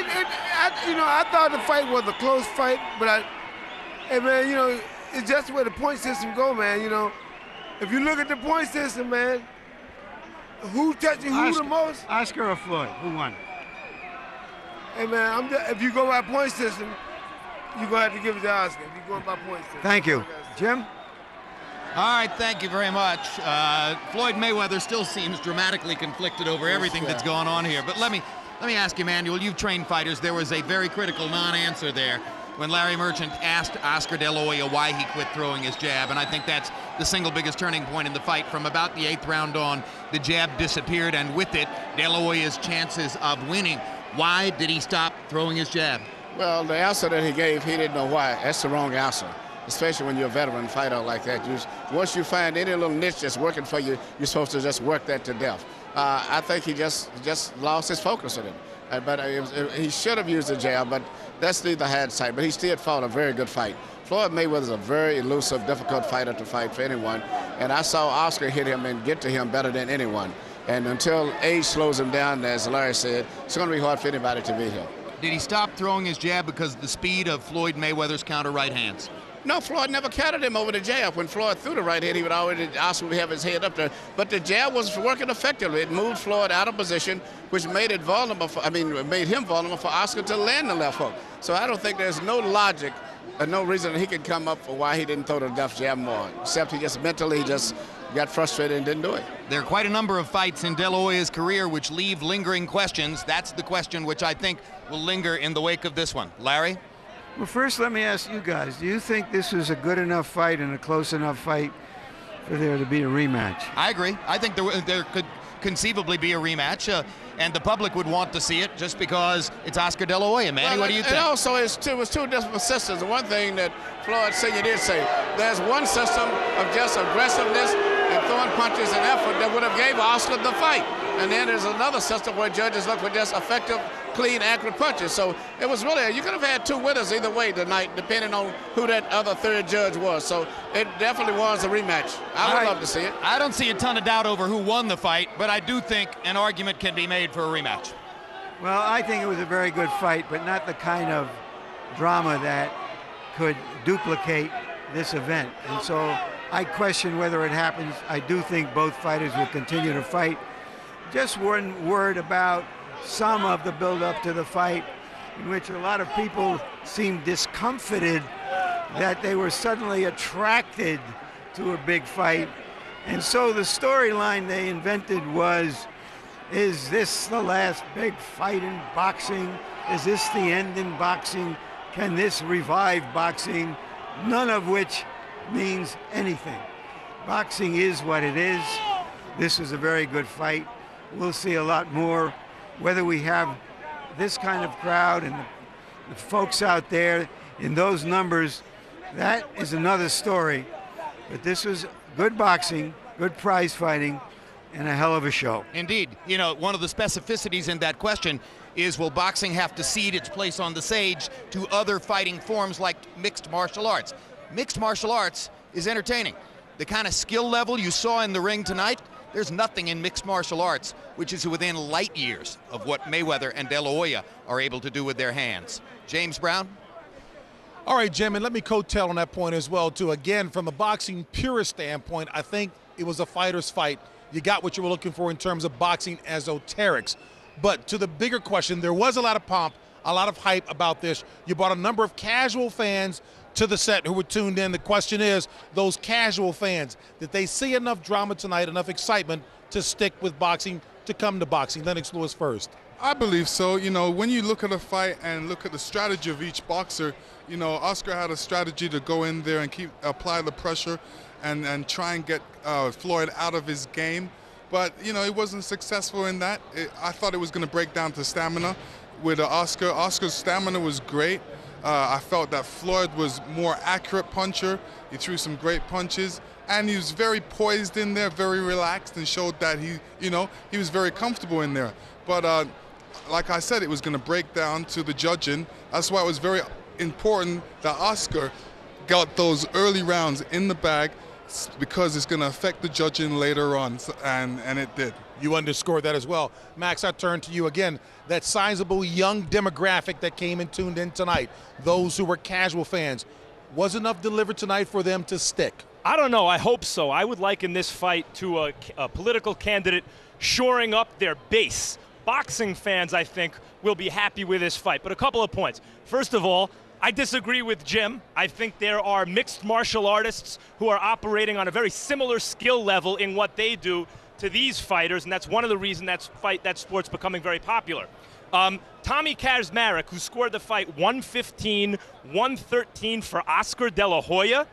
I thought the fight was a close fight, but hey man, it's just where the point system go, man. If you look at the point system, man, who touching who the most? Oscar or Floyd? Who won? Hey man, if you go by point system, you're gonna have to give it to Oscar. If you're going by point system. Thank you, Jim. All right, thank you very much. Floyd Mayweather still seems dramatically conflicted over everything that's going on here. But let me ask you, Manuel, you've trained fighters. There was a very critical non-answer there when Larry Merchant asked Oscar De La Hoya why he quit throwing his jab, and I think that's the single biggest turning point in the fight. From about the 8th round on, the jab disappeared, and with it, De La Hoya's chances of winning. Why did he stop throwing his jab? Well, the answer that he gave, he didn't know why. That's the wrong answer, especially when you're a veteran fighter like that. Once you find any little niche that's working for you, you're supposed to just work that to death. I think he just lost his focus on it. But he should have used the jab, but that's the hindsight. But he still fought a very good fight. Floyd Mayweather is a very elusive, difficult fighter to fight for anyone. And I saw Oscar hit him and get to him better than anyone. And until age slows him down, as Larry said, it's going to be hard for anybody to beat him. Did he stop throwing his jab because of the speed of Floyd Mayweather's counter right hands? No, Floyd never countered him over the jab. When Floyd threw the right hand, he would always Oscar would have his head up there. But the jab was working effectively. It moved Floyd out of position, which made it vulnerable. Made him vulnerable for Oscar to land the left hook. So I don't think there's no logic or no reason that he could come up for why he didn't throw the left jab more, except he just mentally got frustrated and didn't do it. There are quite a number of fights in De La Hoya's career which leave lingering questions. That's the question which I think will linger in the wake of this one. Larry? Well, first let me ask you guys, do you think this was a good enough fight and a close enough fight for there to be a rematch? I agree. I think there could conceivably be a rematch, and the public would want to see it just because it's Oscar De La Hoya. Manny, what do you think? And also, it was two different systems. The one thing that Floyd Sr. did say, there's one system of just aggressiveness and throwing punches and effort that would have gave Oscar the fight. And then there's another system where judges look for just effective, clean, accurate punches. So it was really, you could have had two winners either way tonight, depending on who that other third judge was. So it definitely was a rematch. I would love to see it. I don't see a ton of doubt over who won the fight, but I do think an argument can be made for a rematch. Well, I think it was a very good fight, but not the kind of drama that could duplicate this event. And so I question whether it happens. I do think both fighters will continue to fight. Just one word about some of the build-up to the fight, in which a lot of people seemed discomfited that they were suddenly attracted to a big fight. And so the storyline they invented was, is this the last big fight in boxing? Is this the end in boxing? Can this revive boxing? None of which means anything. Boxing is what it is. This was a very good fight. We'll see a lot more. Whether we have this kind of crowd and the folks out there in those numbers, that is another story. But this was good boxing, good prize fighting, and a hell of a show. Indeed. One of the specificities in that question is, will boxing have to cede its place on the stage to other fighting forms like mixed martial arts? Mixed martial arts is entertaining. The kind of skill level you saw in the ring tonight, there's nothing in mixed martial arts which is within light years of what Mayweather and De La Hoya are able to do with their hands. James Brown? All right, Jim, and let me coattail on that point as well, too. Again, from a boxing purist standpoint, I think it was a fighter's fight. You got what you were looking for in terms of boxing esoterics. But to the bigger question, there was a lot of pomp, a lot of hype about this. You brought a number of casual fans to the set who were tuned in. The question is, those casual fans, did they see enough drama tonight, enough excitement to stick with boxing, to come to boxing? Lennox Lewis first. I believe so. When you look at a fight and look at the strategy of each boxer, Oscar had a strategy to go in there and apply the pressure and try and get Floyd out of his game. But, he wasn't successful in that. I thought it was going to break down to stamina with Oscar. Oscar's stamina was great. I felt that Floyd was more accurate puncher. He threw some great punches, and he was very poised in there, very relaxed, and showed that he was very comfortable in there. But like I said, it was going to break down to the judging. That's why it was very important that Oscar got those early rounds in the bag, because it's going to affect the judging later on, and it did. You underscore that as well. Max, I turn to you again. That sizable young demographic that came and tuned in tonight, those who were casual fans, was enough delivered tonight for them to stick? I don't know. I hope so. I would liken this fight to a political candidate shoring up their base. Boxing fans, I think, will be happy with this fight. But a couple of points. First of all, I disagree with Jim. I think there are mixed martial artists who are operating on a very similar skill level in what they do to these fighters, and that's one of the reasons that sport's becoming very popular. Tommy Kazmarek, who scored the fight 115-113 for Oscar De La Hoya,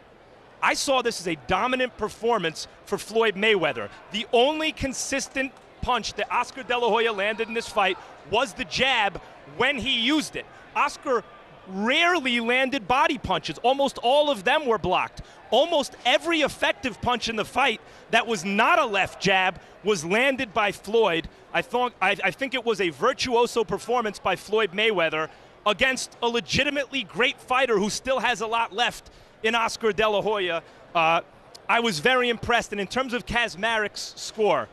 I saw this as a dominant performance for Floyd Mayweather. The only consistent punch that Oscar De La Hoya landed in this fight was the jab when he used it. Oscar rarely landed body punches. Almost all of them were blocked. Almost every effective punch in the fight that was not a left jab was landed by Floyd. I think it was a virtuoso performance by Floyd Mayweather against a legitimately great fighter who still has a lot left in Oscar De La Hoya. I was very impressed. And in terms of Kazmarek's score,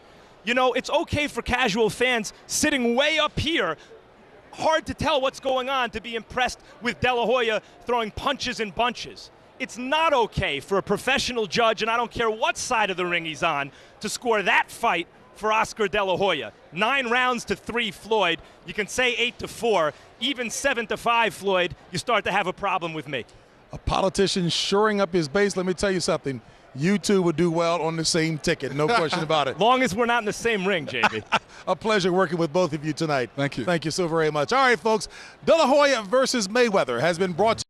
you know, it's okay for casual fans sitting way up here, hard to tell what's going on, to be impressed with De La Hoya throwing punches in bunches. It's not okay for a professional judge, and I don't care what side of the ring he's on, to score that fight for Oscar De La Hoya. 9 rounds to 3 Floyd. You can say 8-4, even 7-5 Floyd, you start to have a problem with me. A politician shoring up his base, let me tell you something. You two would do well on the same ticket, no question about it. Long as we're not in the same ring, JB. A pleasure working with both of you tonight. Thank you. Thank you so very much. All right, folks, De La Hoya versus Mayweather has been brought to